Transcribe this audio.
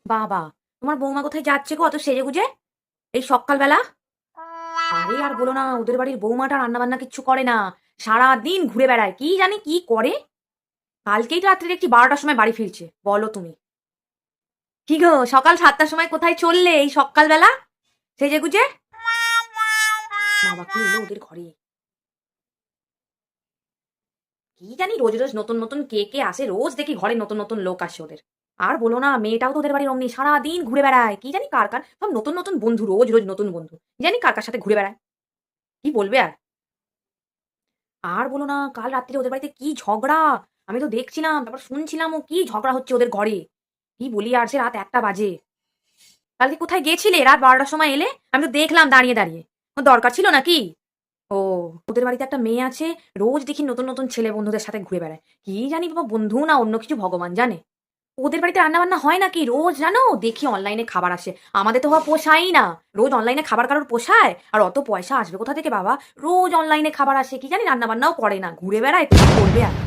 বাবা, তোমার বৌমা কোথায় যাচ্ছে গো অত সেজে গুজে এই সকালবেলা? আরে আর বলো না, ওদের বাড়ির বৌমাটা রান্না বান্না কিচ্ছু করে না, সারা দিন ঘুরে বেড়ায়, কি জানি কি করে। কালকেই তো রাত্রে দেখছি 12টার সময় বাড়ি ফিরছে। বলো তুমি, কি গো সকাল 7টার সময় কোথায় চললে এই সকালবেলা সেজে গুজে? বাবা, কি এলো ওদের ঘরে? কি জানি রোজ রোজ নতুন নতুন কে কে আসে, রোজ দেখি ঘরে নতুন নতুন লোক আসে ওদের। আর বলো না, মেয়েটাও তো ওদের বাড়ির অমনি, সারাদিন ঘুরে বেড়ায়, কি জানি কার কার সব নতুন নতুন বন্ধু, রোজ রোজ নতুন বন্ধু, কি জানি কার কার সাথে ঘুরে বেড়ায়। কি বলবে আর। আর বলো না, কাল রাত্রে ওদের বাড়িতে কি ঝগড়া! আমি তো দেখছিলাম, তারপর শুনছিলাম ও কি ঝগড়া হচ্ছে ওদের ঘরে। কি বলি আর, সে রাত 1টা বাজে। কালকে কোথায় গেছিলে রাত 12টার সময় এলে? আমি তো দেখলাম দাঁড়িয়ে দাঁড়িয়ে। ও দরকার ছিল নাকি? ও, ওদের বাড়িতে একটা মেয়ে আছে, রোজ দেখি নতুন নতুন ছেলে বন্ধুদের সাথে ঘুরে বেড়ায়। কি জানি বাবা, বন্ধু না অন্য কিছু ভগবান জানে। ওদের বাড়িতে রান্না বান্না হয় নাকি? রোজ জানো দেখি অনলাইনে খাবার আসে, আমাদের তো হওয়া পোষাই না। রোজ অনলাইনে খাবার কারোর পোষায়? আর অত পয়সা আসবে কোথা থেকে বাবা? রোজ অনলাইনে খাবার আসে, কি জানি রান্না বান্নাও করে না, ঘুরে বেড়ায়, কি করবে আর।